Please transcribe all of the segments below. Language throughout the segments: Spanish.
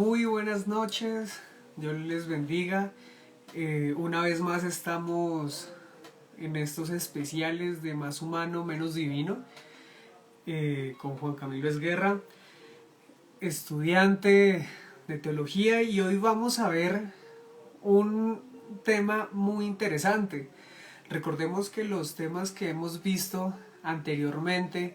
Muy buenas noches, Dios les bendiga. Una vez más estamos en estos especiales de Más Humano, Menos Divino, con Juan Camilo Esguerra, estudiante de teología, y hoy vamos a ver un tema muy interesante. Recordemos que los temas que hemos visto anteriormente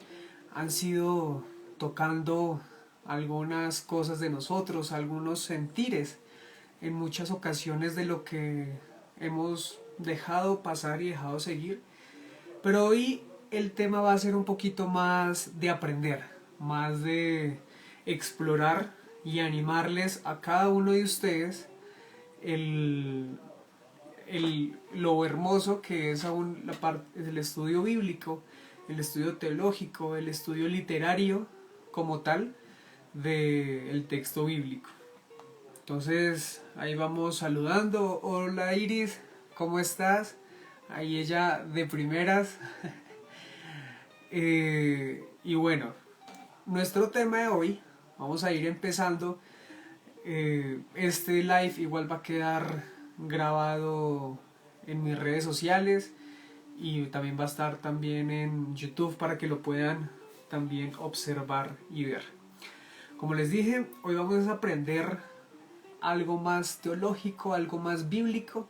han sido tocando algunas cosas de nosotros, algunos sentires en muchas ocasiones de lo que hemos dejado pasar y dejado seguir. Pero hoy el tema va a ser un poquito más de aprender, más de explorar y animarles a cada uno de ustedes lo hermoso que es aún la parte del estudio bíblico, el estudio teológico, el estudio literario como tal del texto bíblico. Entonces ahí vamos saludando. Hola Iris, ¿cómo estás? Ahí ella de primeras. Y bueno, nuestro tema de hoy, vamos a ir empezando. Este live igual va a quedar grabado en mis redes sociales y también va a estar también en YouTube para que lo puedan también observar y ver. Como les dije, hoy vamos a aprender algo más teológico, algo más bíblico,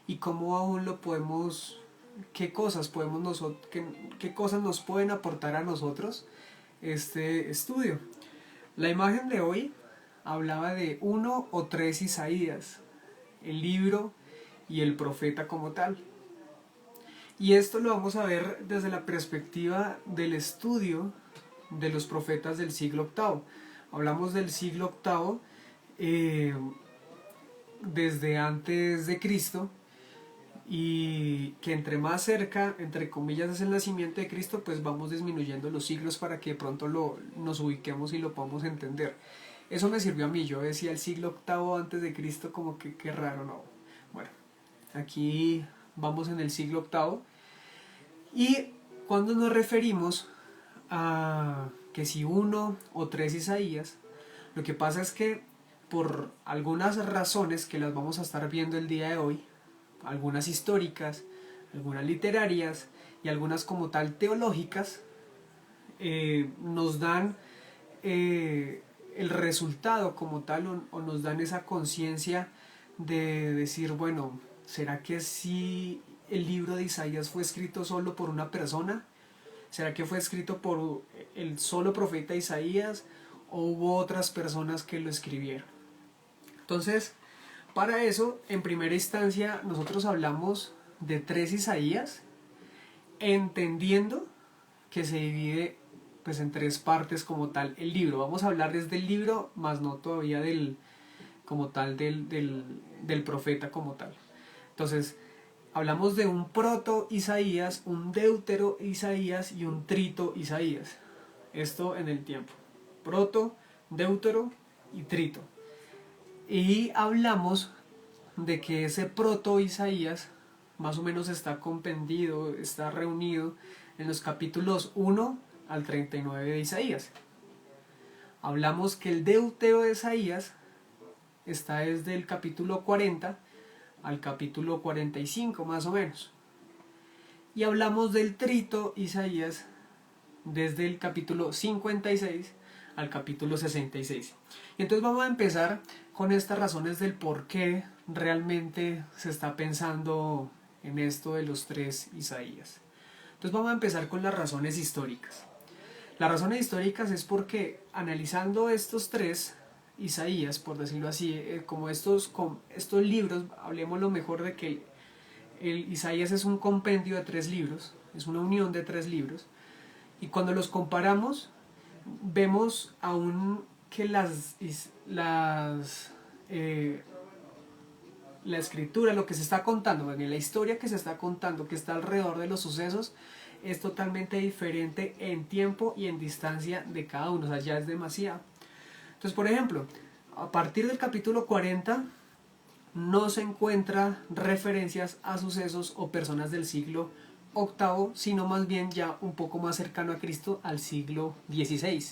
y cómo aún lo podemos, qué cosas nos pueden aportar a nosotros este estudio. La imagen de hoy hablaba de 1 o 3 Isaías, el libro y el profeta como tal. Y esto lo vamos a ver desde la perspectiva del estudio de los profetas del siglo VIII. Hablamos del siglo VIII desde antes de Cristo, y que entre más cerca, entre comillas, es el nacimiento de Cristo, pues vamos disminuyendo los siglos para que de pronto nos ubiquemos y lo podamos entender. Eso me sirvió a mí. Yo decía el siglo VIII antes de Cristo, como que qué raro, ¿no? Bueno, aquí vamos en el siglo VIII, y cuando nos referimos a que si 1 o 3 Isaías, lo que pasa es que por algunas razones que las vamos a estar viendo el día de hoy, algunas históricas, algunas literarias y algunas como tal teológicas, nos dan el resultado como tal, o nos dan esa conciencia de decir, bueno, ¿será que si el libro de Isaías fue escrito solo por una persona? ¿Será que fue escrito por el solo profeta Isaías, o hubo otras personas que lo escribieron? Entonces, para eso, en primera instancia, nosotros hablamos de 3 Isaías, entendiendo que se divide pues en 3 partes como tal el libro. Vamos a hablar desde el libro, más no todavía como tal del profeta como tal. Entonces, hablamos de un proto Isaías, un deutero Isaías y un trito Isaías. Esto en el tiempo. Proto, deutero y trito. Y hablamos de que ese proto Isaías más o menos está compendido, está reunido en los capítulos 1 al 39 de Isaías. Hablamos que el deutero de Isaías está desde el capítulo 40 al capítulo 45 más o menos. Y hablamos del trito Isaías desde el capítulo 56 al capítulo 66. Y entonces vamos a empezar con estas razones del por qué realmente se está pensando en esto de los 3 Isaías. Entonces vamos a empezar con las razones históricas. Las razones históricas es porque analizando estos 3 Isaías, por decirlo así, como estos libros, hablemos lo mejor de que el Isaías es un compendio de 3 libros, es una unión de 3 libros, y cuando los comparamos vemos aún que la escritura, lo que se está contando, la historia que se está contando, que está alrededor de los sucesos, es totalmente diferente en tiempo y en distancia de cada uno. O sea, ya es demasiado. Entonces, por ejemplo, a partir del capítulo 40 no se encuentra referencias a sucesos o personas del siglo VIII, sino más bien ya un poco más cercano a Cristo, al siglo XVI.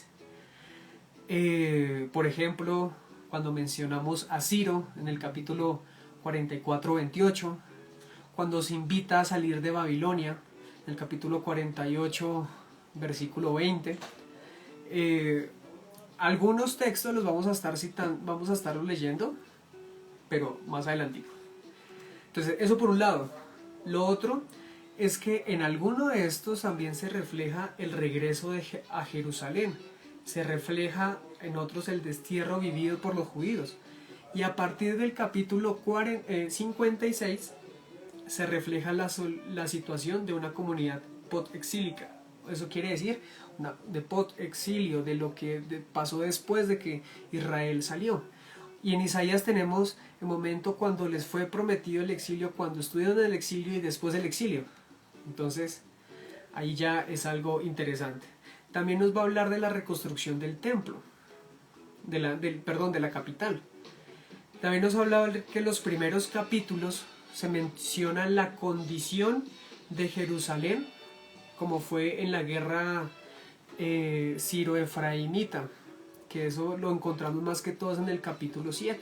Por ejemplo, cuando mencionamos a Ciro en el capítulo 44-28, cuando se invita a salir de Babilonia, en el capítulo 48, versículo 20. Algunos textos los vamos a estar citando, vamos a estarlos leyendo, pero más adelante. Entonces, eso por un lado. Lo otro es que en alguno de estos también se refleja el regreso a Jerusalén. Se refleja en otros el destierro vivido por los judíos. Y a partir del capítulo 56 se refleja la situación de una comunidad post-exílica. Eso quiere decir de post-exilio, de lo que pasó después de que Israel salió. Y en Isaías tenemos el momento cuando les fue prometido el exilio, cuando estuvieron en el exilio y después del exilio. Entonces, ahí ya es algo interesante. También nos va a hablar de la reconstrucción del templo, de la capital. También nos ha hablado que en los primeros capítulos se menciona la condición de Jerusalén, como fue en la guerra Ciro-Efraimita, que eso lo encontramos más que todo en el capítulo 7.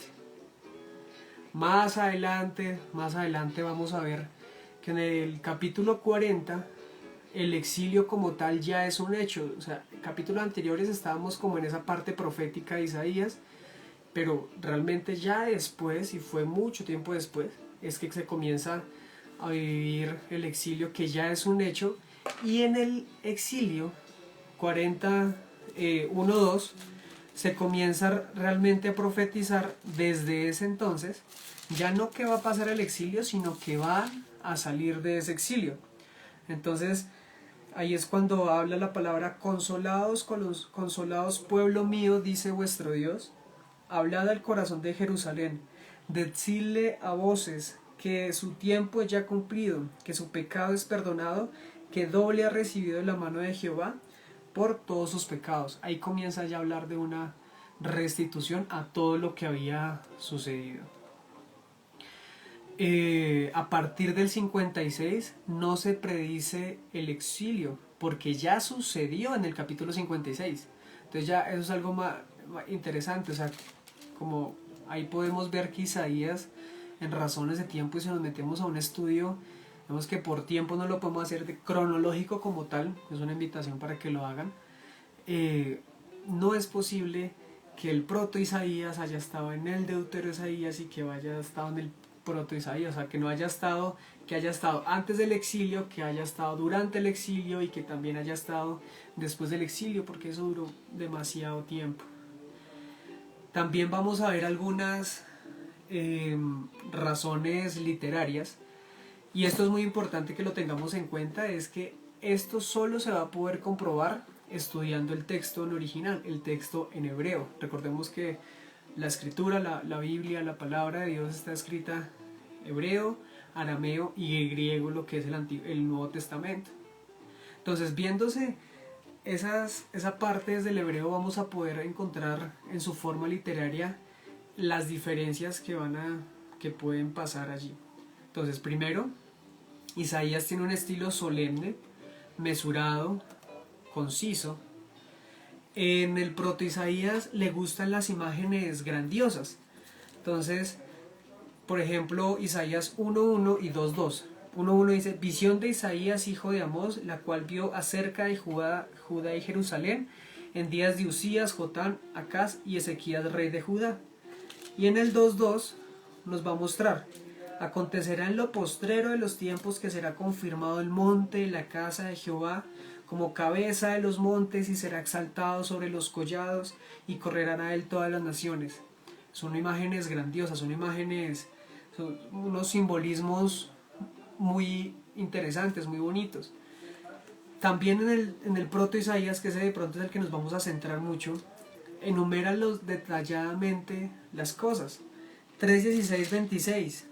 Más adelante vamos a ver que en el capítulo 40 el exilio como tal ya es un hecho. O sea, en capítulos anteriores estábamos como en esa parte profética de Isaías, pero realmente ya después, y fue mucho tiempo después, es que se comienza a vivir el exilio, que ya es un hecho. Y en el exilio 41-2 se comienza realmente a profetizar desde ese entonces, ya no que va a pasar el exilio, sino que va a salir de ese exilio. Entonces, ahí es cuando habla la palabra consolados, consolados pueblo mío, dice vuestro Dios, hablad al corazón de Jerusalén, decidle a voces que su tiempo es ya cumplido, que su pecado es perdonado, que doble ha recibido la mano de Jehová por todos sus pecados. Ahí comienza ya a hablar de una restitución a todo lo que había sucedido. A partir del 56 no se predice el exilio, porque ya sucedió en el capítulo 56. Entonces ya eso es algo más interesante. O sea, como ahí podemos ver que Isaías, en razones de tiempo, y si nos metemos a un estudio, vemos que por tiempo no lo podemos hacer cronológico como tal, es una invitación para que lo hagan. No es posible que el proto Isaías haya estado en el deutero Isaías y que haya estado en el proto Isaías, o sea, que no haya estado, que haya estado antes del exilio, que haya estado durante el exilio y que también haya estado después del exilio, porque eso duró demasiado tiempo. También vamos a ver algunas razones literarias, y esto es muy importante que lo tengamos en cuenta, es que esto solo se va a poder comprobar estudiando el texto en original, el texto en hebreo. Recordemos que la escritura, la Biblia, la palabra de Dios está escrita hebreo, arameo y griego, lo que es el Nuevo Testamento. Entonces, viéndose esa parte desde el hebreo, vamos a poder encontrar en su forma literaria las diferencias que pueden pasar allí. Entonces, primero, Isaías tiene un estilo solemne, mesurado, conciso. En el proto Isaías le gustan las imágenes grandiosas. Entonces, por ejemplo, Isaías 1:1 y 2:2. 1:1 dice: visión de Isaías, hijo de Amós, la cual vio acerca de Judá y Jerusalén en días de Usías, Jotán, Acaz y Ezequías, rey de Judá. Y en el 2:2 nos va a mostrar: acontecerá en lo postrero de los tiempos que será confirmado el monte, la casa de Jehová, como cabeza de los montes, y será exaltado sobre los collados, y correrán a él todas las naciones. Son imágenes grandiosas, son unos simbolismos muy interesantes, muy bonitos. También en el proto Isaías, que ese de pronto es el que nos vamos a centrar mucho, enumera detalladamente las cosas. 3:16, 26.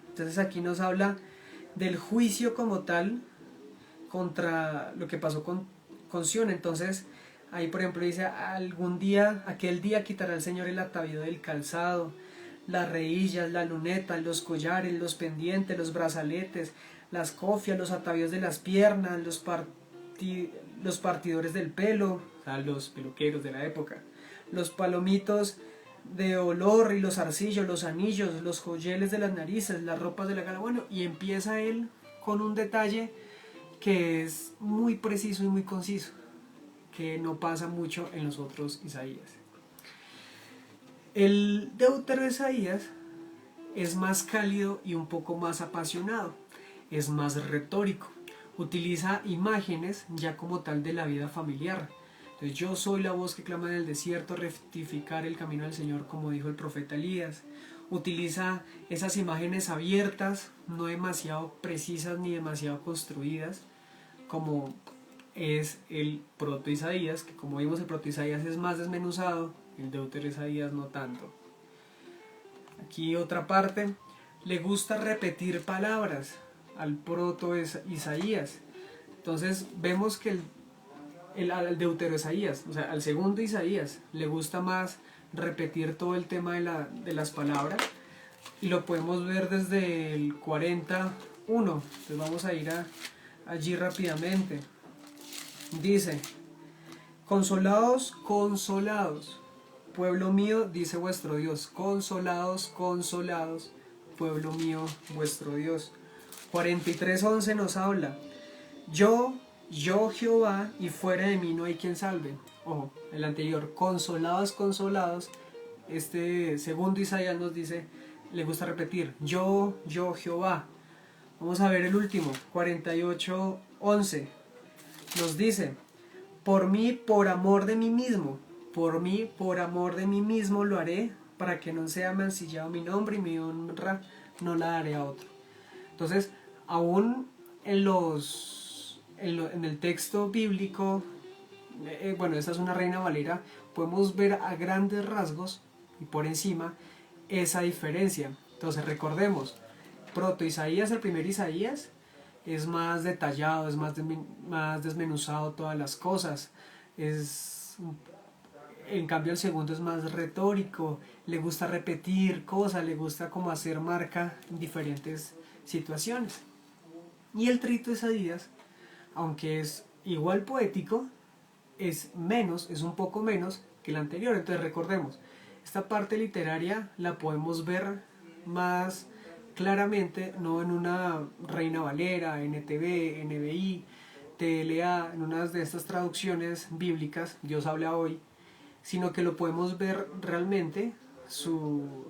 Entonces aquí nos habla del juicio como tal contra lo que pasó con Sión. Entonces ahí por ejemplo dice: aquel día quitará el Señor el atavío del calzado, las rehillas, la luneta, los collares, los pendientes, los brazaletes, las cofias, los atavíos de las piernas, los partidores del pelo, o sea, los peluqueros de la época, los palomitos de olor y los zarcillos, los anillos, los joyeles de las narices, las ropas de la gala, bueno, y empieza él con un detalle que es muy preciso y muy conciso, que no pasa mucho en los otros Isaías. El Deutero Isaías es más cálido y un poco más apasionado, es más retórico, utiliza imágenes ya como tal de la vida familiar. Entonces, yo soy la voz que clama en el desierto, rectificar el camino del Señor, como dijo el profeta Elías. Utiliza esas imágenes abiertas, no demasiado precisas ni demasiado construidas, como es el proto Isaías, que como vimos el proto Isaías es más desmenuzado, el Deutero Isaías no tanto. Aquí otra parte, le gusta repetir palabras al proto Isaías. Entonces vemos que al Deutero Isaías, o sea, al segundo Isaías, le gusta más repetir todo el tema de las palabras, y lo podemos ver desde el 41. Entonces vamos a ir allí rápidamente. Dice: consolados, consolados, pueblo mío, dice vuestro Dios. Consolados, consolados, pueblo mío, vuestro Dios. 43:11 nos habla: yo Jehová, y fuera de mí no hay quien salve. Ojo, el anterior, consolados, consolados. Este segundo Isaías nos dice, le gusta repetir, yo Jehová. Vamos a ver el último, 48:11. Nos dice: por mí, por amor de mí mismo, por mí, por amor de mí mismo lo haré, para que no sea mancillado mi nombre, y mi honra no la daré a otro. Entonces, aún en el texto bíblico, bueno, esta es una Reina Valera, podemos ver a grandes rasgos y por encima esa diferencia. Entonces recordemos, proto Isaías, el primer Isaías, es más detallado, es más desmenuzado todas las cosas. En cambio el segundo es más retórico, le gusta repetir cosas, le gusta como hacer marca en diferentes situaciones. Y el trito Isaías, aunque es igual poético, es un poco menos que el anterior. Entonces recordemos, esta parte literaria la podemos ver más claramente, no en una Reina Valera, NTV, NBI, TLA, en una de estas traducciones bíblicas, Dios habla hoy, sino que lo podemos ver realmente, su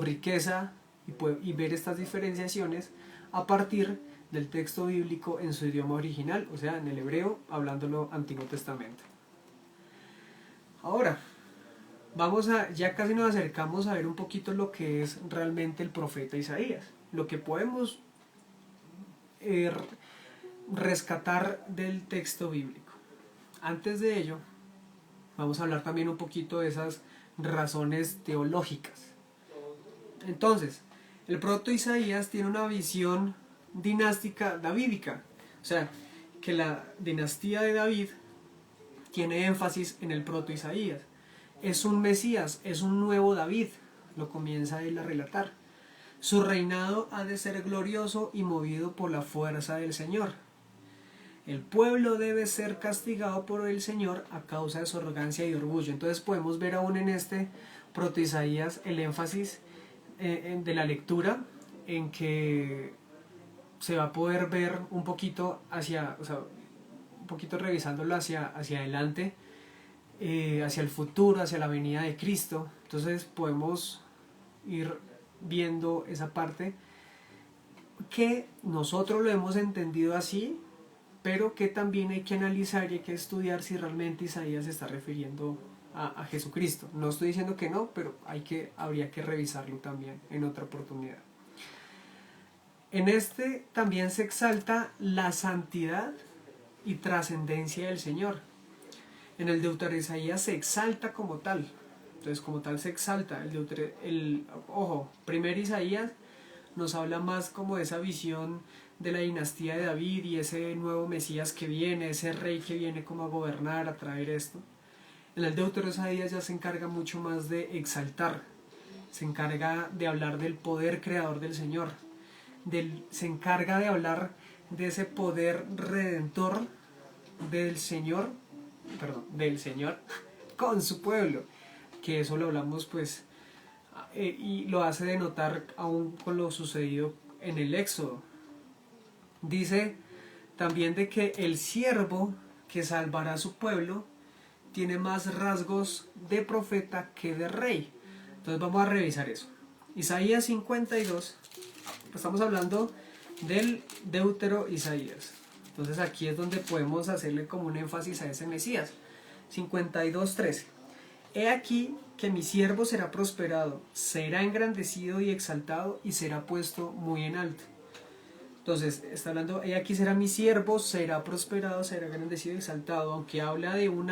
riqueza, y ver estas diferenciaciones a partir del texto bíblico en su idioma original, o sea, en el hebreo, hablándolo Antiguo Testamento. Ahora, ya casi nos acercamos a ver un poquito lo que es realmente el profeta Isaías, lo que podemos rescatar del texto bíblico. Antes de ello, vamos a hablar también un poquito de esas razones teológicas. Entonces, el proto Isaías tiene una visión dinástica davídica, o sea, que la dinastía de David tiene énfasis en el proto Isaías. Es un Mesías, es un nuevo David, lo comienza él a relatar. Su reinado ha de ser glorioso y movido por la fuerza del Señor. El pueblo debe ser castigado por el Señor a causa de su arrogancia y orgullo. Entonces podemos ver aún en este proto Isaías el énfasis de la lectura, en que se va a poder ver un poquito un poquito revisándolo hacia adelante, hacia el futuro, hacia la venida de Cristo. Entonces podemos ir viendo esa parte que nosotros lo hemos entendido así, pero que también hay que analizar y hay que estudiar si realmente Isaías se está refiriendo a Jesucristo. No estoy diciendo que no, pero habría que revisarlo también en otra oportunidad. En este también se exalta la santidad y trascendencia del Señor. En el Deutero Isaías se exalta como tal. Entonces, como tal se exalta. Primer Isaías nos habla más como de esa visión de la dinastía de David y ese nuevo Mesías que viene, ese rey que viene como a gobernar, a traer esto. En el Deutero Isaías ya se encarga mucho más de exaltar, se encarga de hablar del poder creador del Señor, se encarga de hablar de ese poder redentor del Señor con su pueblo. que eso lo hablamos pues, y lo hace denotar aún con lo sucedido en el Éxodo. Dice también de que el siervo que salvará a su pueblo tiene más rasgos de profeta que de rey. Entonces vamos a revisar eso. Isaías 52, estamos hablando del Deutero Isaías. Entonces aquí es donde podemos hacerle como un énfasis a ese Mesías. 52:13. He aquí que mi siervo será prosperado, será engrandecido y exaltado y será puesto muy en alto. Entonces está hablando, he aquí será mi siervo, será prosperado, será engrandecido y exaltado. Aunque habla de un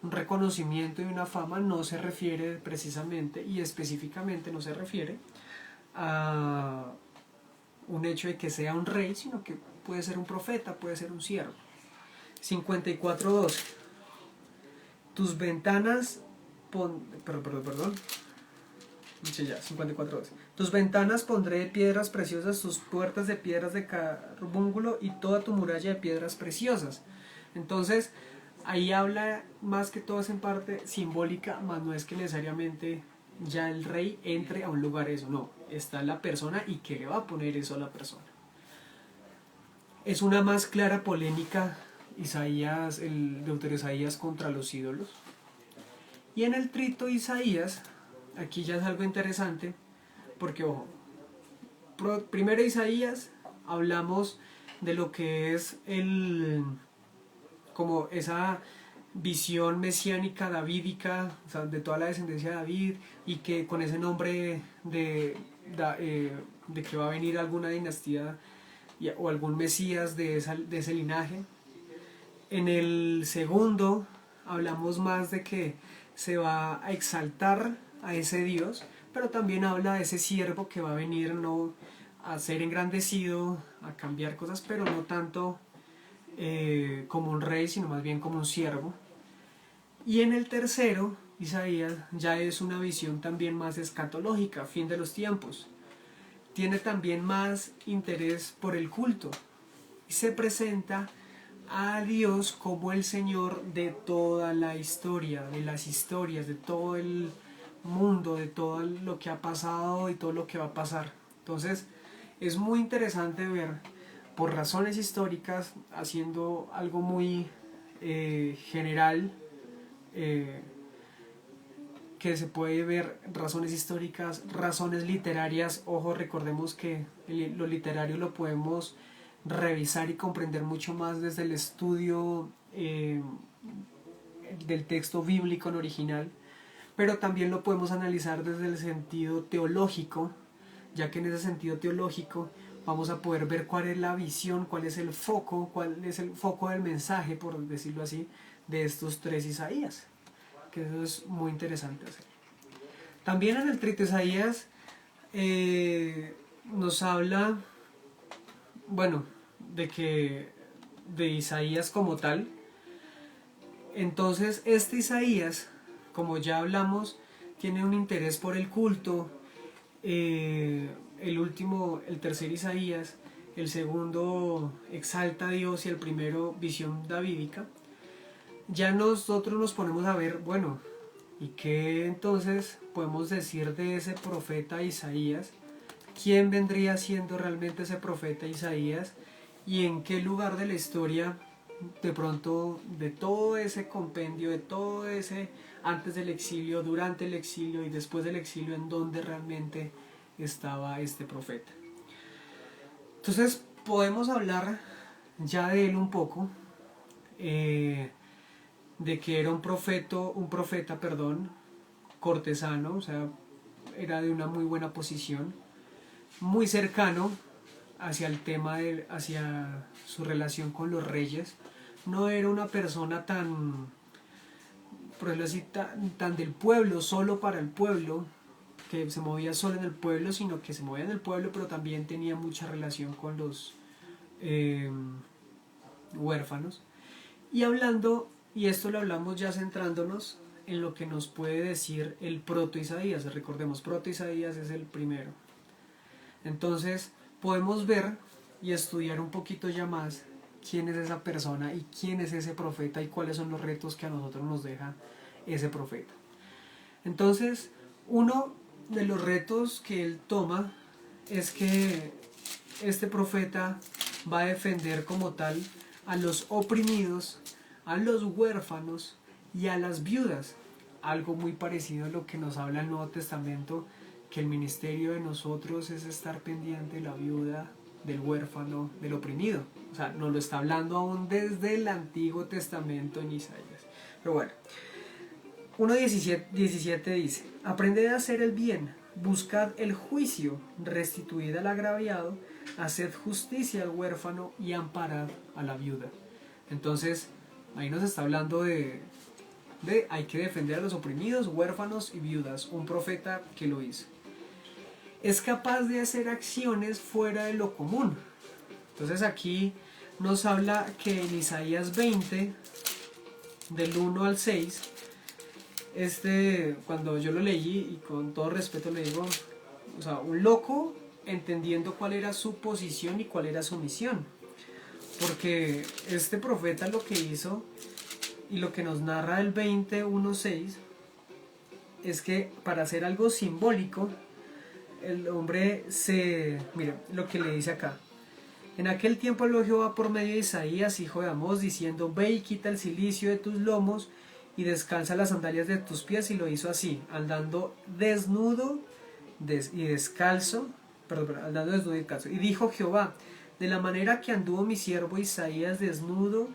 reconocimiento y una fama, no se refiere precisamente y específicamente no se refiere a un hecho de que sea un rey, sino que puede ser un profeta, puede ser un siervo. 54:12. Tus ventanas perdón. Sí, ya, 54:12. Tus ventanas pondré de piedras preciosas, tus puertas de piedras de carbúnculo y toda tu muralla de piedras preciosas. Entonces, ahí habla más que todo es en parte simbólica, más no es que necesariamente ya el rey entre a un lugar eso, no, está la persona y que le va a poner eso a la persona. Es una más clara polémica Isaías, el Deutero Isaías contra los ídolos. Y en el Trito Isaías, aquí ya es algo interesante, porque ojo, primero Isaías hablamos de lo que es como esa visión mesiánica davídica, o sea, de toda la descendencia de David, y que con ese nombre de que va a venir alguna dinastía o algún Mesías de ese linaje. En el segundo hablamos más de que se va a exaltar a ese Dios, pero también habla de ese siervo que va a venir no a ser engrandecido, a cambiar cosas, pero no tanto como un rey, sino más bien como un siervo. Y en el tercero, Isaías, ya es una visión también más escatológica, fin de los tiempos. Tiene también más interés por el culto y se presenta a Dios como el Señor de toda la historia, de las historias, de todo el mundo, de todo lo que ha pasado y todo lo que va a pasar. Entonces es muy interesante ver, por razones históricas, haciendo algo muy general, que se puede ver razones históricas, razones literarias. Ojo, recordemos que lo literario lo podemos revisar y comprender mucho más desde el estudio del texto bíblico en original, pero también lo podemos analizar desde el sentido teológico, ya que en ese sentido teológico vamos a poder ver cuál es la visión, cuál es el foco del mensaje, por decirlo así, de estos tres Isaías, que eso es muy interesante hacer. También en el Trito Isaías nos habla, bueno, de Isaías como tal. Entonces este Isaías, como ya hablamos, tiene un interés por el culto. El tercer Isaías, el segundo exalta a Dios y el primero visión davídica. Ya nosotros nos ponemos a ver, bueno, ¿y qué entonces podemos decir de ese profeta Isaías? ¿Quién vendría siendo realmente ese profeta Isaías? ¿Y en qué lugar de la historia, de pronto, de todo ese compendio, de todo ese antes del exilio, durante el exilio y después del exilio, en dónde realmente estaba este profeta? Entonces podemos hablar ya de él un poco, de que era un profeta, cortesano, o sea, era de una muy buena posición, muy cercano hacia el tema hacia su relación con los reyes. No era una persona tan, por decirlo así, tan del pueblo, solo para el pueblo, que se movía solo en el pueblo, sino que se movía en el pueblo, pero también tenía mucha relación con los huérfanos. Y hablando, y esto lo hablamos ya centrándonos en lo que nos puede decir el proto Isaías. Recordemos, proto Isaías es el primero. Entonces podemos ver y estudiar un poquito ya más quién es esa persona y quién es ese profeta y cuáles son los retos que a nosotros nos deja ese profeta. Entonces, uno de los retos que él toma es que este profeta va a defender como tal a los oprimidos, a los huérfanos y a las viudas. Algo muy parecido a lo que nos habla el Nuevo Testamento, que el ministerio de nosotros es estar pendiente de la viuda, del huérfano, del oprimido. O sea, nos lo está hablando aún desde el Antiguo Testamento en Isaías. Pero bueno, 1:17 dice: aprended a hacer el bien, buscad el juicio, restituid al agraviado, haced justicia al huérfano y amparad a la viuda. Entonces, ahí nos está hablando de hay que defender a los oprimidos, huérfanos y viudas. Un profeta que lo hizo. Es capaz de hacer acciones fuera de lo común. Entonces aquí nos habla que en Isaías 20, del 1 al 6, cuando yo lo leí, y con todo respeto le digo, o sea, un loco entendiendo cuál era su posición y cuál era su misión. Porque este profeta lo que hizo, y lo que nos narra el 20:1-6, es que para hacer algo simbólico, el hombre mira lo que le dice acá: en aquel tiempo habló Jehová por medio de Isaías, hijo de Amós, diciendo: ve y quita el cilicio de tus lomos y descalza las sandalias de tus pies. Y lo hizo así, andando desnudo y descalzo, andando desnudo y descalzo. Y dijo Jehová: de la manera que anduvo mi siervo Isaías desnudo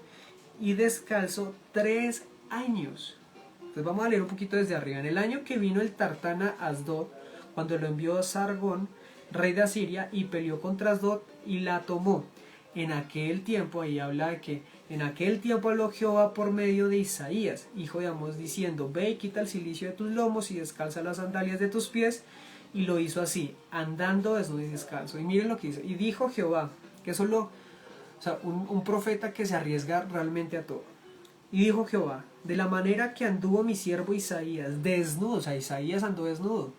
y descalzo 3 años. Entonces vamos a leer un poquito desde arriba. En el año que vino el Tartana Asdod, cuando lo envió Sargón, rey de Asiria, y peleó contra Asdod y la tomó. En aquel tiempo, ahí habla de que en aquel tiempo habló Jehová por medio de Isaías, hijo de Amós, diciendo: ve y quita el cilicio de tus lomos y descalza las sandalias de tus pies. Y lo hizo así, andando desnudo y descalzo. Y miren lo que hizo. Y dijo Jehová, que solo, o sea, un profeta que se arriesga realmente a todo. Y dijo Jehová: de la manera que anduvo mi siervo Isaías desnudo, o sea, Isaías andó desnudo,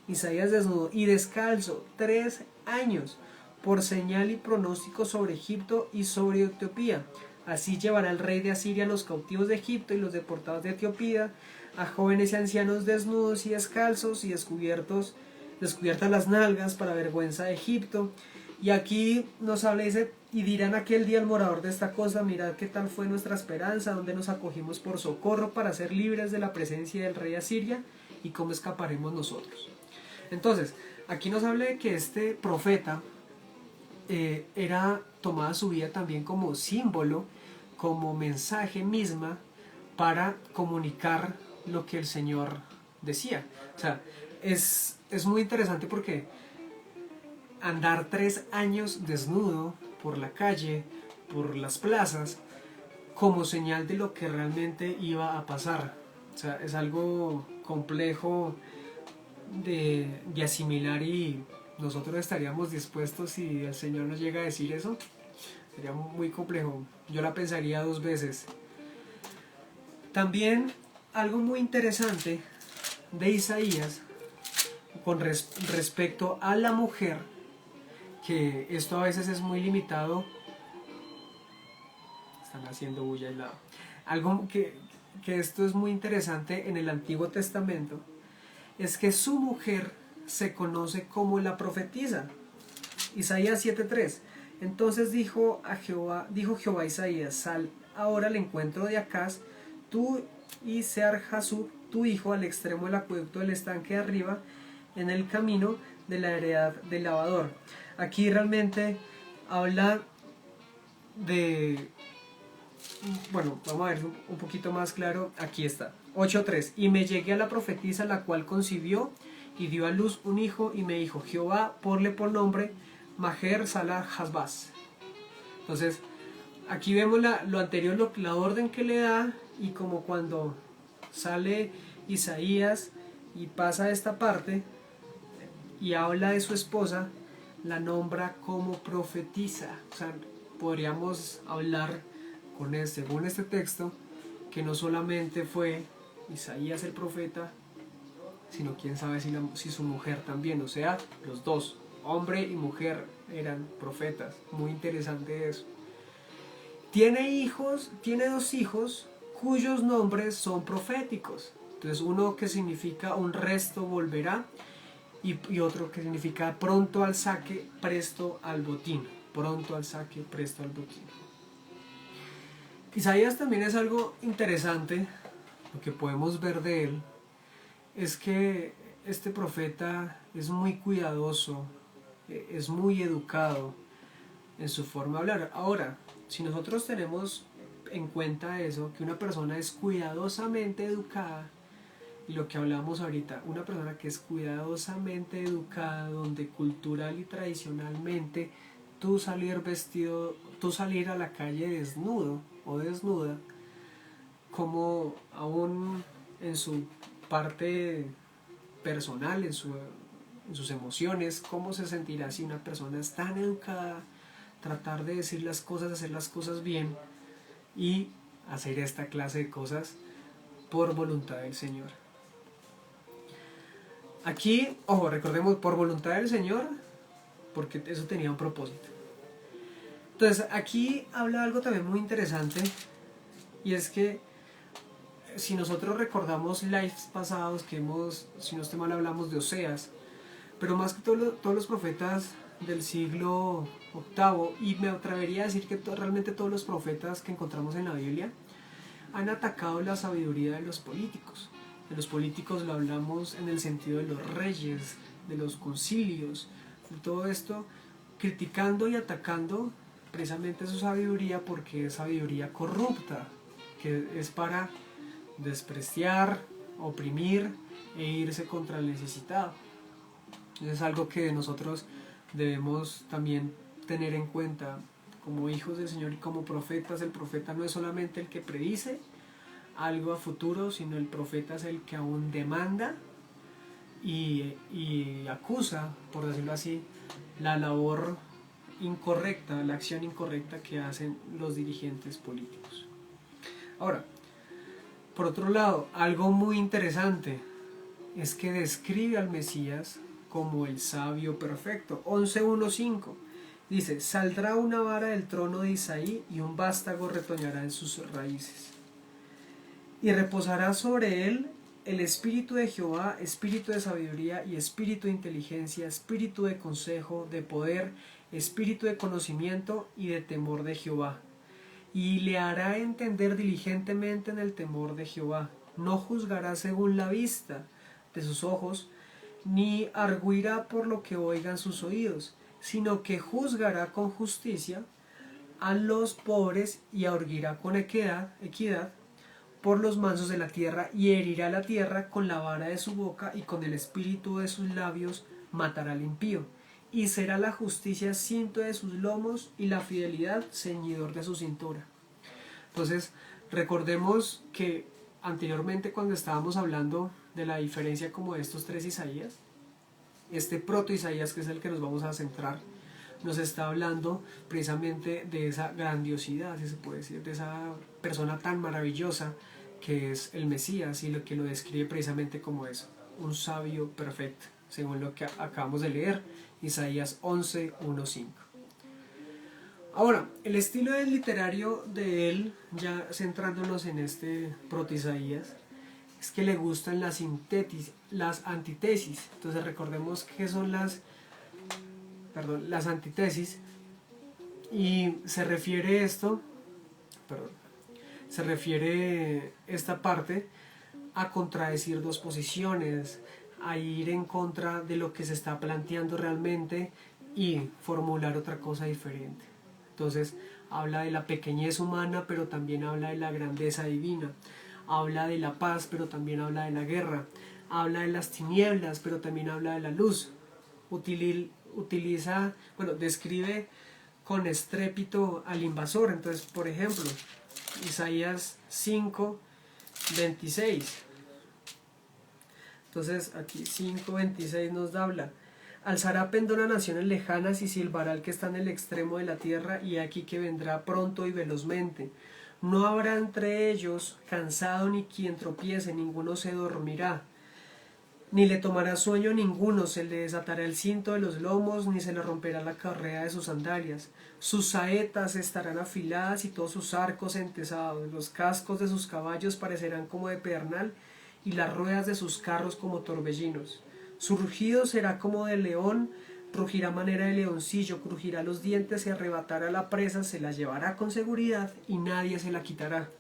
Isaías desnudo y descalzo 3 años, por señal y pronóstico sobre Egipto y sobre Etiopía. Así llevará el rey de Asiria a los cautivos de Egipto y los deportados de Etiopía, a jóvenes y ancianos desnudos y descalzos y descubiertas las nalgas, para vergüenza de Egipto. Y aquí nos habla, dice: y dirán aquel día al morador de esta cosa: mirad qué tal fue nuestra esperanza, donde nos acogimos por socorro para ser libres de la presencia del rey de Asiria, y cómo escaparemos nosotros. Entonces, aquí nos habla de que este profeta era tomada su vida también como símbolo, como mensaje misma, para comunicar lo que el Señor decía. O sea, es muy interesante porque andar 3 años desnudo por la calle, por las plazas, como señal de lo que realmente iba a pasar. O sea, es algo complejo de asimilar, y nosotros estaríamos dispuestos si el Señor nos llega a decir eso. Sería muy complejo. Yo la pensaría 2 veces. También algo muy interesante de Isaías con respecto a la mujer, que esto a veces es muy limitado. Están haciendo bulla al lado. Algo que esto es muy interesante en el Antiguo Testamento, es que su mujer se conoce como la profetisa. Isaías 7:3. Entonces dijo Jehová a Isaías: sal ahora al encuentro de Acaz, tú y Sear-Jasub, tu hijo, al extremo del acueducto del estanque de arriba, en el camino de la heredad del lavador. Aquí realmente habla de... Bueno, vamos a ver un poquito más claro. Aquí está, 8:3. Y me llegué a la profetisa, la cual concibió y dio a luz un hijo, y me dijo: Jehová, ponle por nombre Maher Salah Hasbaz. Entonces, aquí vemos lo anterior, la orden que le da, y como cuando sale Isaías y pasa esta parte y habla de su esposa, la nombra como profetisa. O sea, podríamos hablar según este texto, que no solamente fue Isaías el profeta, sino quién sabe si su mujer también. O sea, los dos, hombre y mujer, eran profetas. Muy interesante eso. Tiene 2 hijos cuyos nombres son proféticos. Entonces uno que significa un resto volverá y otro que significa pronto al saque, presto al botín. Pronto al saque, presto al botín. Isaías también es algo interesante, lo que podemos ver de él, es que este profeta es muy cuidadoso, es muy educado en su forma de hablar. Ahora, si nosotros tenemos en cuenta eso, que una persona es cuidadosamente educada, y lo que hablamos ahorita, una persona que es cuidadosamente educada, donde cultural y tradicionalmente tú salir a la calle desnudo o desnuda, como aún en su parte personal, en sus emociones, cómo se sentirá si una persona es tan educada, tratar de decir las cosas, hacer las cosas bien y hacer esta clase de cosas por voluntad del Señor. Aquí, ojo, recordemos, por voluntad del Señor, porque eso tenía un propósito. Entonces, aquí habla algo también muy interesante, y es que si nosotros recordamos lives pasados que si no estoy mal, hablamos de Oseas, pero más que todos los profetas del siglo octavo, y me atrevería a decir que realmente todos los profetas que encontramos en la Biblia, han atacado la sabiduría de los políticos. De los políticos lo hablamos en el sentido de los reyes, de los concilios, de todo esto, criticando y atacando precisamente su sabiduría, porque es sabiduría corrupta, que es para despreciar, oprimir e irse contra el necesitado. Es algo que nosotros debemos también tener en cuenta como hijos del Señor y como profetas. El profeta no es solamente el que predice algo a futuro, sino el profeta es el que aún demanda y acusa, por decirlo así, la labor incorrecta, la acción incorrecta que hacen los dirigentes políticos. Ahora, por otro lado, algo muy interesante es que describe al Mesías como el sabio perfecto. 11.1.5 dice: saldrá una vara del trono de Isaí y un vástago retoñará en sus raíces. Y reposará sobre él el espíritu de Jehová, espíritu de sabiduría y espíritu de inteligencia, espíritu de consejo, de poder, espíritu de conocimiento y de temor de Jehová. Y le hará entender diligentemente en el temor de Jehová. No juzgará según la vista de sus ojos, ni arguirá por lo que oigan sus oídos, sino que juzgará con justicia a los pobres y arguirá con equidad por los mansos de la tierra, y herirá la tierra con la vara de su boca, y con el espíritu de sus labios matará al impío. Y será la justicia cinto de sus lomos, y la fidelidad ceñidor de su cintura. Entonces, recordemos que anteriormente, cuando estábamos hablando de la diferencia como de estos tres Isaías, este proto Isaías, que es el que nos vamos a centrar, nos está hablando precisamente de esa grandiosidad, si se puede decir, de esa persona tan maravillosa que es el Mesías, y lo que lo describe precisamente como eso, un sabio perfecto, según lo que acabamos de leer, Isaías 11.1.5. Ahora, el estilo literario de él, ya centrándonos en este proto Isaías, es que le gustan las antítesis. Entonces recordemos que son las antítesis, y se refiere esta parte a contradecir dos posiciones, a ir en contra de lo que se está planteando realmente y formular otra cosa diferente. Entonces habla de la pequeñez humana, pero también habla de la grandeza divina. Habla de la paz, pero también habla de la guerra. Habla de las tinieblas, pero también habla de la luz. Describe con estrépito al invasor. Entonces, por ejemplo, Isaías 5.26. Entonces, aquí 5.26 nos habla: alzará pendón a naciones lejanas y silbará al que está en el extremo de la tierra, y aquí que vendrá pronto y velozmente. No habrá entre ellos cansado ni quien tropiece, ninguno se dormirá, ni le tomará sueño ninguno, se le desatará el cinto de los lomos, ni se le romperá la correa de sus sandalias. Sus saetas estarán afiladas y todos sus arcos entesados, los cascos de sus caballos parecerán como de pedernal, y las ruedas de sus carros como torbellinos. Su rugido será como de león, rugirá a manera de leoncillo, crujirá los dientes y arrebatará la presa, se la llevará con seguridad y nadie se la quitará.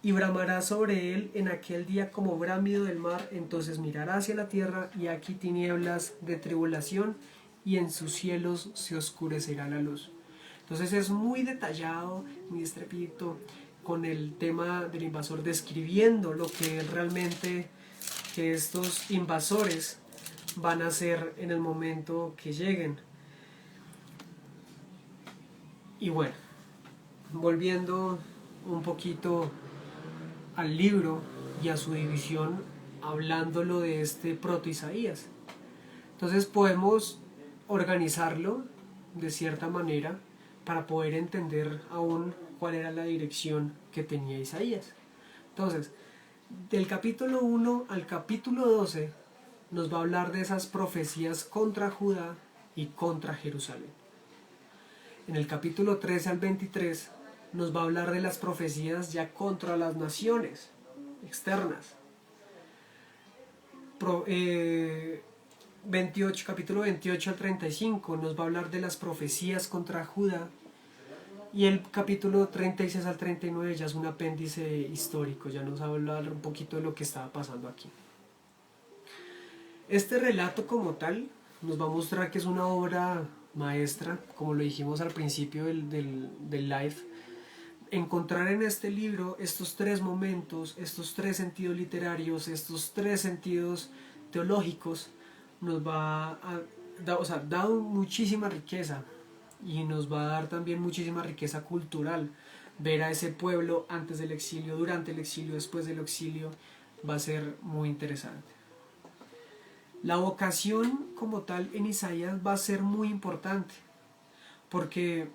Y bramará sobre él en aquel día como bramido del mar, entonces mirará hacia la tierra y aquí tinieblas de tribulación y en sus cielos se oscurecerá la luz. Entonces es muy detallado, muy estrepito con el tema del invasor, describiendo lo que realmente que estos invasores van a hacer en el momento que lleguen. Y bueno, volviendo un poquito al libro y a su división, hablándolo de este proto Isaías. Entonces podemos organizarlo de cierta manera para poder entender aún cuál era la dirección que tenía Isaías. Entonces, del capítulo 1 al capítulo 12 nos va a hablar de esas profecías contra Judá y contra Jerusalén. En el capítulo 13 al 23 nos va a hablar de las profecías ya contra las naciones externas. 28, capítulo 28 al 35 nos va a hablar de las profecías contra Judá, y el capítulo 36 al 39 ya es un apéndice histórico, ya nos va a hablar un poquito de lo que estaba pasando aquí. Este relato como tal nos va a mostrar que es una obra maestra, como lo dijimos al principio del live. Encontrar en este libro estos tres momentos, estos tres sentidos literarios, estos tres sentidos teológicos, nos va a dar muchísima riqueza, y nos va a dar también muchísima riqueza cultural. Ver a ese pueblo antes del exilio, durante el exilio, después del exilio, va a ser muy interesante. La vocación como tal en Isaías va a ser muy importante, porque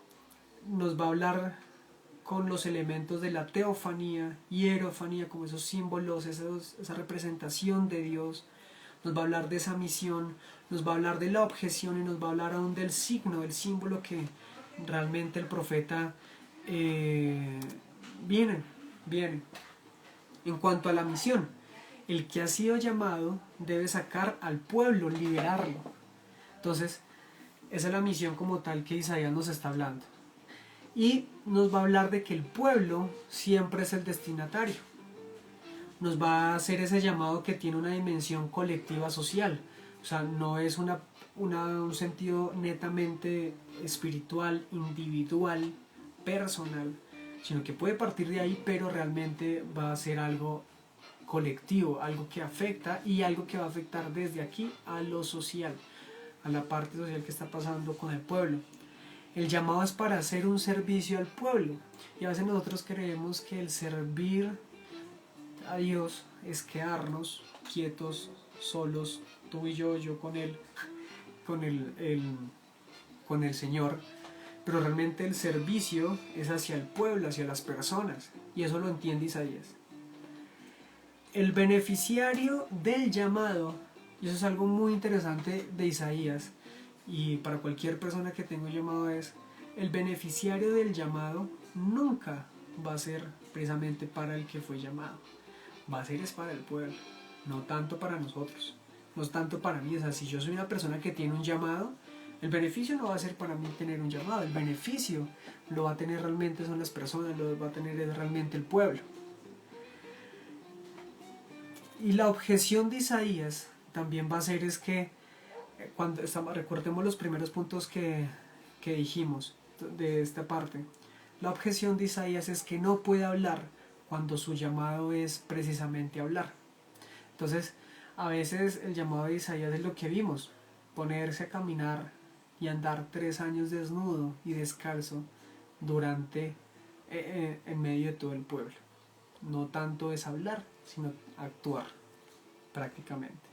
nos va a hablar con los elementos de la teofanía, hierofanía, como esos símbolos, esa representación de Dios. Nos va a hablar de esa misión, nos va a hablar de la objeción y nos va a hablar aún del signo, del símbolo que realmente el profeta viene. En cuanto a la misión, el que ha sido llamado debe sacar al pueblo, liberarlo. Entonces, esa es la misión como tal que Isaías nos está hablando. Y nos va a hablar de que el pueblo siempre es el destinatario. Nos va a hacer ese llamado que tiene una dimensión colectiva social. O sea, no es un sentido netamente espiritual, individual, personal, sino que puede partir de ahí, pero realmente va a ser algo colectivo, algo que afecta, y algo que va a afectar desde aquí a lo social, a la parte social que está pasando con el pueblo. El llamado es para hacer un servicio al pueblo, y a veces nosotros creemos que el servir a Dios es quedarnos quietos, solos, tú y yo con él, con el Señor, pero realmente el servicio es hacia el pueblo, hacia las personas, y eso lo entiende Isaías. El beneficiario del llamado, y eso es algo muy interesante de Isaías, y para cualquier persona que tenga un llamado, es el beneficiario del llamado nunca va a ser precisamente para el que fue llamado, va a ser es para el pueblo, no tanto para nosotros, no es tanto para mí. O sea, si yo soy una persona que tiene un llamado, el beneficio no va a ser para mí tener un llamado, el beneficio lo va a tener realmente son las personas, lo va a tener realmente el pueblo. Y la objeción de Isaías también va a ser es que recordemos los primeros puntos que dijimos de esta parte. La objeción de Isaías es que no puede hablar cuando su llamado es precisamente hablar. Entonces, a veces el llamado de Isaías es lo que vimos, ponerse a caminar y andar 3 años desnudo y descalzo en medio de todo el pueblo. No tanto es hablar, sino actuar prácticamente.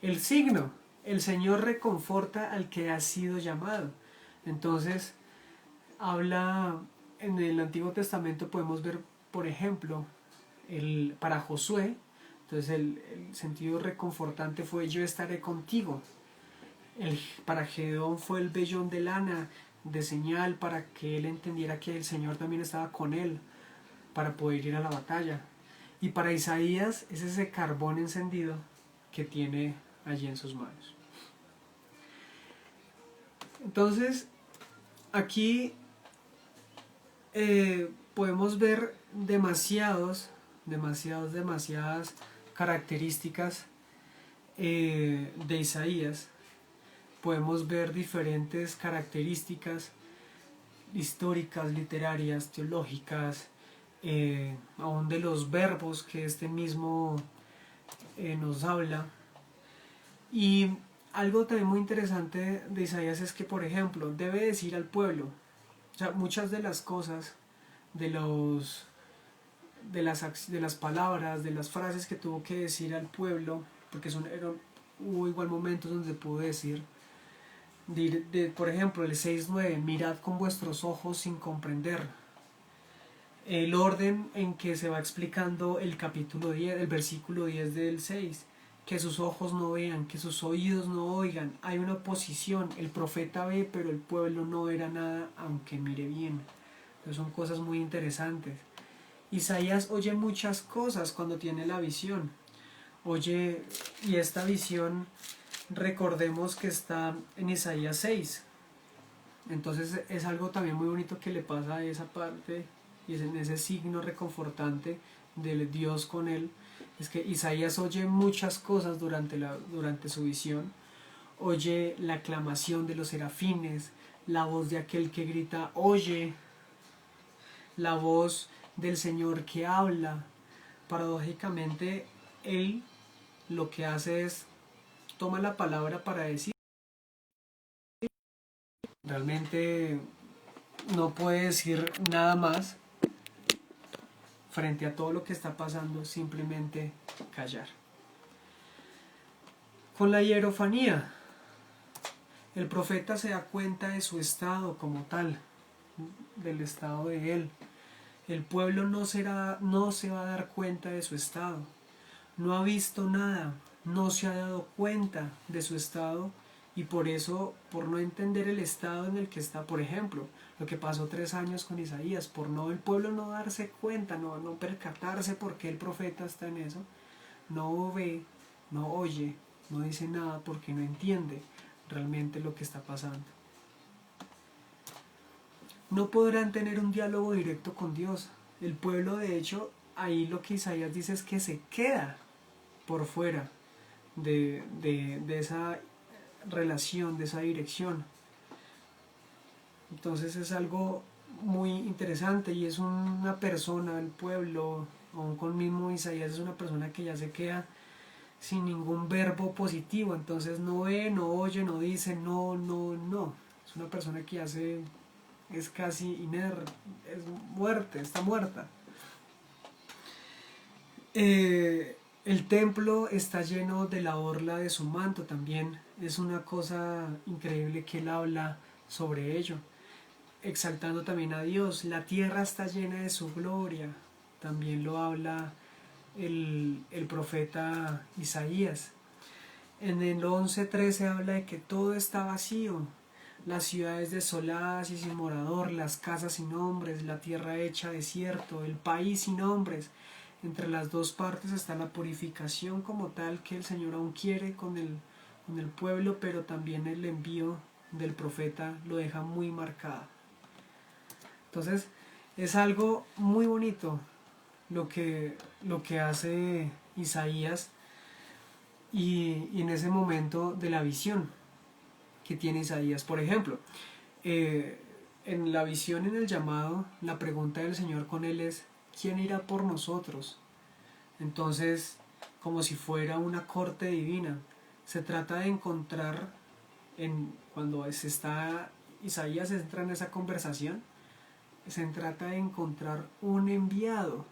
El signo, el Señor reconforta al que ha sido llamado. Entonces, habla en el Antiguo Testamento, podemos ver, por ejemplo, para Josué, entonces el sentido reconfortante fue yo estaré contigo. Para Gedeón fue el vellón de lana de señal para que él entendiera que el Señor también estaba con él para poder ir a la batalla. Y para Isaías es ese carbón encendido que tiene allí en sus manos. Entonces, aquí podemos ver demasiadas características de Isaías. Podemos ver diferentes características históricas, literarias, teológicas, aún de los verbos que este mismo nos habla. Y algo también muy interesante de Isaías es que, por ejemplo, debe decir al pueblo, o sea, muchas de las cosas, de las palabras, de las frases que tuvo que decir al pueblo, porque hubo igual momentos donde pudo decir, por ejemplo, el 6:9, mirad con vuestros ojos sin comprender. El orden en que se va explicando el capítulo 10, el versículo 10 del 6, que sus ojos no vean, que sus oídos no oigan, hay una oposición, el profeta ve, pero el pueblo no verá nada, aunque mire bien. Entonces son cosas muy interesantes. Isaías oye muchas cosas cuando tiene la visión. Oye, y esta visión, recordemos que está en Isaías 6. Entonces es algo también muy bonito que le pasa a esa parte, y es en ese signo reconfortante del Dios con él. Es que Isaías oye muchas cosas durante su visión. Oye la aclamación de los serafines, la voz de aquel que grita, oye, la voz del Señor que habla. Paradójicamente, él lo que hace es toma la palabra para decir. Realmente no puede decir nada más frente a todo lo que está pasando, simplemente callar. Con la hierofanía, el profeta se da cuenta de su estado como tal, del estado de él. El pueblo no se va a dar cuenta de su estado, no ha visto nada, no se ha dado cuenta de su estado, y por eso, por no entender el estado en el que está, por ejemplo, lo que pasó 3 años con Isaías, por no el pueblo no darse cuenta, no percatarse por qué el profeta está en eso, no ve, no oye, no dice nada porque no entiende realmente lo que está pasando. No podrán tener un diálogo directo con Dios. El pueblo, de hecho, ahí lo que Isaías dice es que se queda por fuera de esa relación, de esa dirección. Entonces es algo muy interesante, y es una persona, el pueblo, aún con mismo Isaías, es una persona que ya se queda sin ningún verbo positivo. Entonces no ve, no oye, no dice, no. Es una persona que es casi inerte, está muerta. El templo está lleno de la orla de su manto también. Es una cosa increíble que él habla sobre ello, exaltando también a Dios. La tierra está llena de su gloria, también lo habla el profeta Isaías. En el 11:13 habla de que todo está vacío, las ciudades desoladas y sin morador, las casas sin hombres, la tierra hecha desierto, el país sin hombres. Entre las dos partes está la purificación como tal que el Señor aún quiere con el pueblo, pero también el envío del profeta lo deja muy marcado. Entonces es algo muy bonito lo que hace Isaías, y en ese momento de la visión que tiene Isaías. Por ejemplo, en la visión, en el llamado, la pregunta del Señor con él es: ¿quién irá por nosotros? Entonces, como si fuera una corte divina, se trata de encontrar, cuando Isaías entra en esa conversación, se trata de encontrar un enviado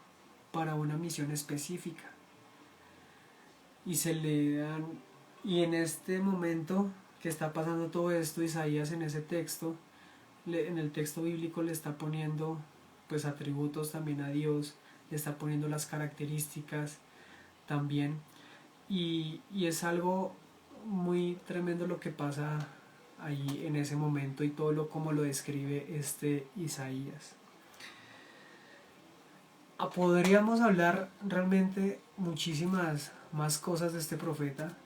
para una misión específica. Y en este momento que está pasando todo esto, Isaías en ese texto, en el texto bíblico, le está poniendo pues atributos también a Dios, le está poniendo las características también, y es algo muy tremendo lo que pasa ahí en ese momento, y todo como lo describe Isaías. Podríamos hablar realmente muchísimas más cosas de este profeta.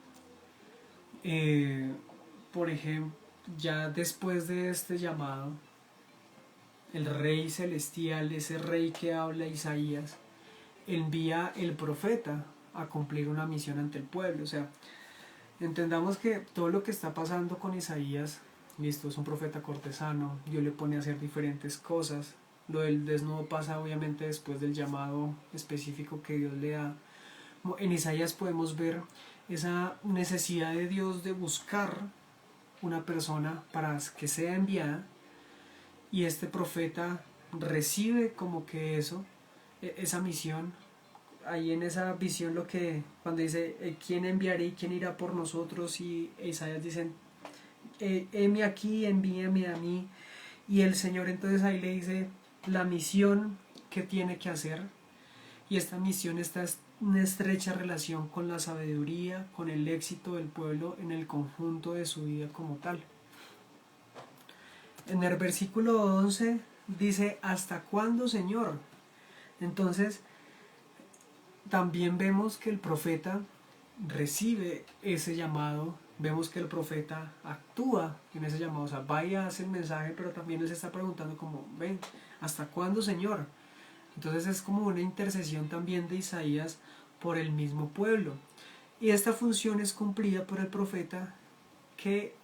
Eh, por ejemplo, ya después de este llamado, el rey celestial, ese rey que habla Isaías, envía el profeta a cumplir una misión ante el pueblo. O sea, entendamos que todo lo que está pasando con Isaías, listo, es un profeta cortesano, Dios le pone a hacer diferentes cosas. Lo del desnudo pasa obviamente después del llamado específico que Dios le da. En Isaías podemos ver esa necesidad de Dios de buscar una persona para que sea enviada, y este profeta recibe como que eso, esa misión. Ahí en esa visión lo que cuando dice quién enviaré y quién irá por nosotros, y Isaías dicen heme aquí, envíame a mí, y el Señor entonces ahí le dice la misión que tiene que hacer, y esta misión está en una estrecha relación con la sabiduría, con el éxito del pueblo en el conjunto de su vida como tal. En el versículo 11 dice ¿hasta cuándo, Señor? Entonces también vemos que el profeta recibe ese llamado, vemos que el profeta actúa en ese llamado, o sea, vaya, hace el mensaje, pero también se está preguntando como, ven, ¿hasta cuándo, Señor? Entonces es como una intercesión también de Isaías por el mismo pueblo. Y esta función es cumplida por el profeta que,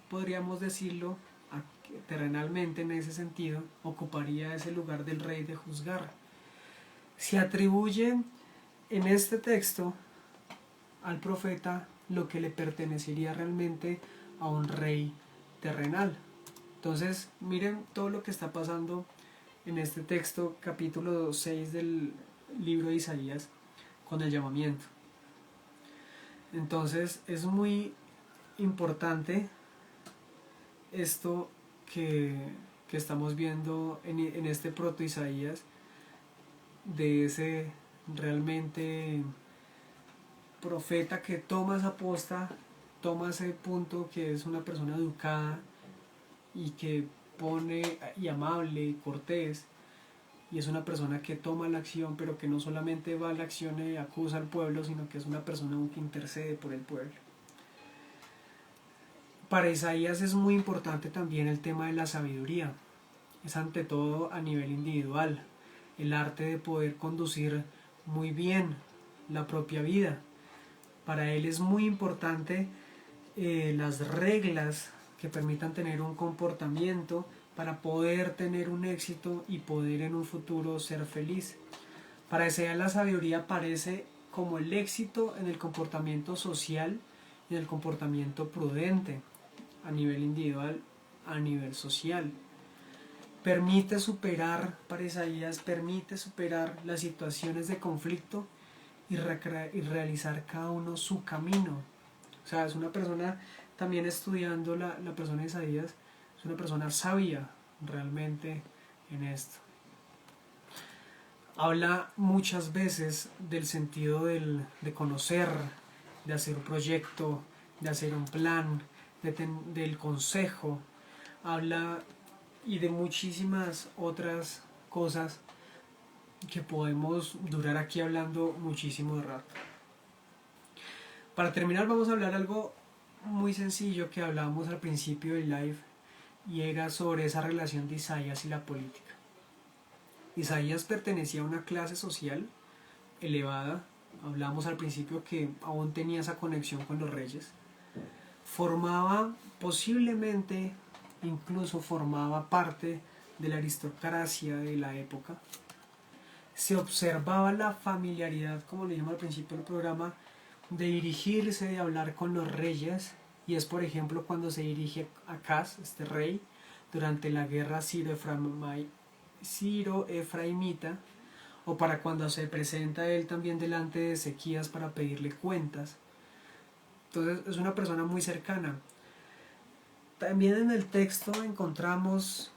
podríamos decirlo terrenalmente en ese sentido, ocuparía ese lugar del rey de juzgar. Se atribuye en este texto al profeta lo que le pertenecería realmente a un rey terrenal. Entonces, miren todo lo que está pasando en este texto, capítulo 6 del libro de Isaías, con el llamamiento. Entonces, es muy importante esto que estamos viendo en este proto Isaías, de ese realmente profeta que toma esa posta, toma ese punto, que es una persona educada y que pone y amable, cortés, y es una persona que toma la acción, pero que no solamente va a la acción y acusa al pueblo, sino que es una persona que intercede por el pueblo. Para Isaías es muy importante también el tema de la sabiduría. Es ante todo a nivel individual, el arte de poder conducir muy bien la propia vida. Para él es muy importante las reglas que permitan tener un comportamiento para poder tener un éxito y poder en un futuro ser feliz. Para Isaías la sabiduría aparece como el éxito en el comportamiento social y en el comportamiento prudente, a nivel individual, a nivel social. Permite superar, para Isaías, permite superar las situaciones de conflicto y realizar cada uno su camino. O sea, es una persona, también estudiando la persona de Isaías, es una persona sabia realmente en esto. Habla muchas veces del sentido de conocer, de hacer un proyecto, de hacer un plan, del consejo. Habla y de muchísimas otras cosas que podemos durar aquí hablando muchísimo rato. Para terminar vamos a hablar algo muy sencillo que hablábamos al principio del live, y era sobre esa relación de Isaías y la política. Isaías pertenecía a una clase social elevada, hablamos al principio que aún tenía esa conexión con los reyes, formaba posiblemente, incluso formaba parte de la aristocracia de la época. Se observaba la familiaridad, como le dijimos al principio del programa, de dirigirse, de hablar con los reyes, y es por ejemplo cuando se dirige a Acaz, este rey, durante la guerra Siro-Efraimita, o para cuando se presenta él también delante de Ezequías para pedirle cuentas. Entonces es una persona muy cercana. También en el texto encontramos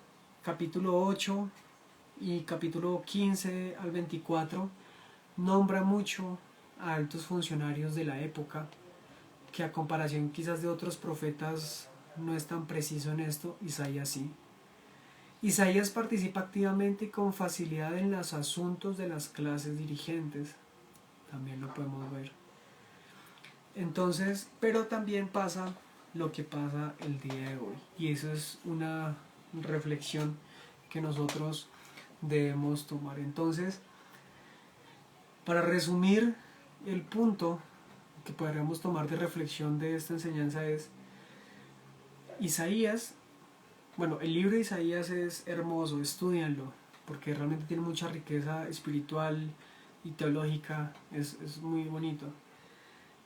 capítulo 8 y capítulo 15 al 24, nombra mucho a altos funcionarios de la época, que a comparación quizás de otros profetas no es tan preciso en esto, Isaías sí. Isaías participa activamente y con facilidad en los asuntos de las clases dirigentes, también lo podemos ver. Entonces, pero también pasa lo que pasa el día de hoy, y eso es una reflexión que nosotros debemos tomar. Entonces, para resumir, el punto que podríamos tomar de reflexión de esta enseñanza es: Isaías, bueno, el libro de Isaías es hermoso, estudianlo, porque realmente tiene mucha riqueza espiritual y teológica, es muy bonito.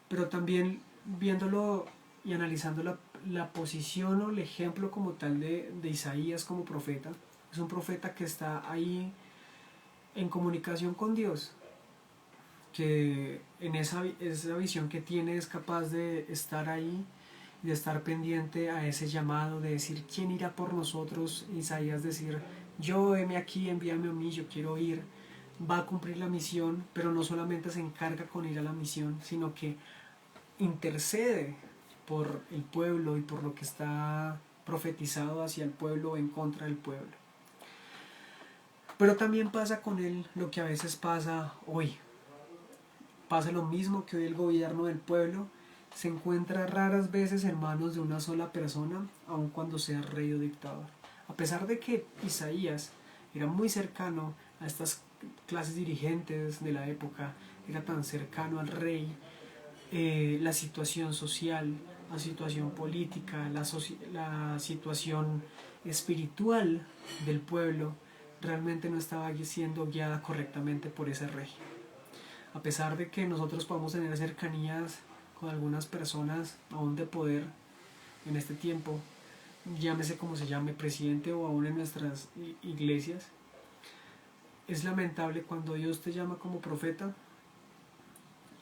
Pero también viéndolo y analizando la posición o el ejemplo como tal de Isaías como profeta, es un profeta que está ahí en comunicación con Dios, que en esa visión que tiene es capaz de estar ahí, de estar pendiente a ese llamado, de decir ¿quién irá por nosotros? Isaías decir yo, heme aquí, envíame a mí, yo quiero ir. Va a cumplir la misión, pero no solamente se encarga con ir a la misión, sino que intercede por el pueblo y por lo que está profetizado hacia el pueblo o en contra del pueblo. Pero también pasa con él lo que a veces pasa hoy. Pasa lo mismo que hoy el gobierno del pueblo se encuentra raras veces en manos de una sola persona, aun cuando sea rey o dictador. A pesar de que Isaías era muy cercano a estas clases dirigentes de la época, era tan cercano al rey, la situación social, la situación política, la situación espiritual del pueblo realmente no estaba siendo guiada correctamente por ese rey. A pesar de que nosotros podamos tener cercanías con algunas personas aún de poder en este tiempo, llámese como se llame, presidente o aún en nuestras iglesias, es lamentable cuando Dios te llama como profeta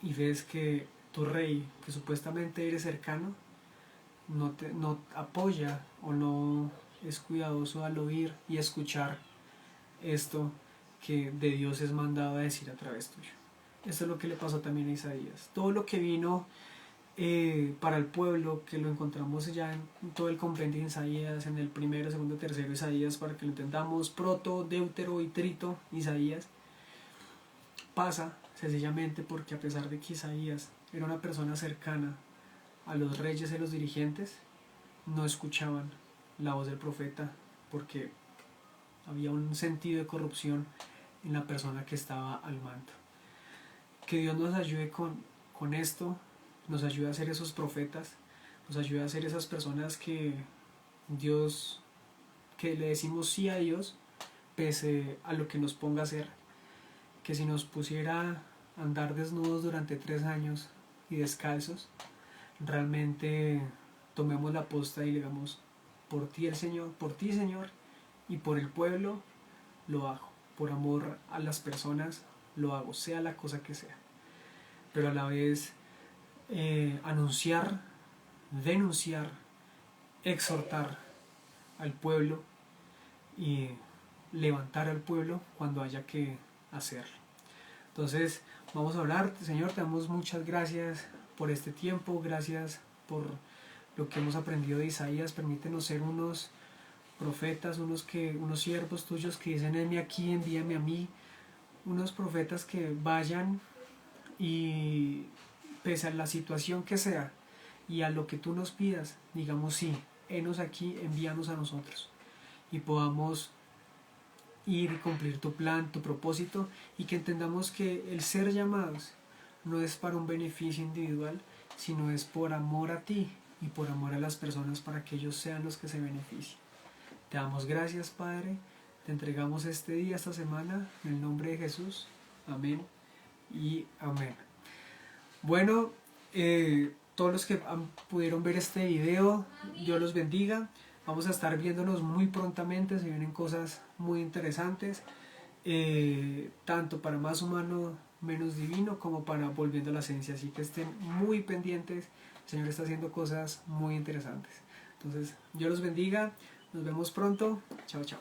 y ves que tu rey, que supuestamente eres cercano, no apoya o no es cuidadoso al oír y escuchar esto que de Dios es mandado a decir a través tuyo. Esto es lo que le pasó también a Isaías. Todo lo que vino para el pueblo, que lo encontramos ya en todo el compendio de Isaías, en el primero, segundo, tercero Isaías, para que lo entendamos, proto, deutero y trito Isaías, pasa sencillamente porque a pesar de que Isaías era una persona cercana a los reyes y a los dirigentes, no escuchaban la voz del profeta porque había un sentido de corrupción en la persona que estaba al mando. Que Dios nos ayude con esto, nos ayude a ser esos profetas, nos ayude a ser esas personas que le decimos sí a Dios pese a lo que nos ponga a hacer. Que si nos pusiera a andar desnudos durante 3 años y descalzos, realmente tomemos la posta y le digamos por ti el Señor, por ti Señor, y por el pueblo lo hago, por amor a las personas lo hago, sea la cosa que sea. Pero a la vez anunciar, denunciar, exhortar al pueblo y levantar al pueblo cuando haya que hacerlo. Entonces vamos a hablar. Señor, te damos muchas gracias por este tiempo, gracias por lo que hemos aprendido de Isaías. Permítenos ser unos profetas, unos siervos tuyos que dicen heme aquí, envíame a mí, unos profetas que vayan y pese a la situación que sea y a lo que tú nos pidas, digamos sí, henos aquí, envíanos a nosotros y podamos ir y cumplir tu plan, tu propósito, y que entendamos que el ser llamados no es para un beneficio individual, sino es por amor a ti y por amor a las personas para que ellos sean los que se beneficien. Te damos gracias, Padre, te entregamos este día, esta semana, en el nombre de Jesús. Amén y amén. Bueno, todos los que pudieron ver este video, Dios los bendiga. Vamos a estar viéndonos muy prontamente, se vienen cosas muy interesantes, tanto para Más Humano, Menos Divino, como para Volviendo a la Esencia. Así que estén muy pendientes, el Señor está haciendo cosas muy interesantes. Entonces, Dios los bendiga, nos vemos pronto, chao, chao.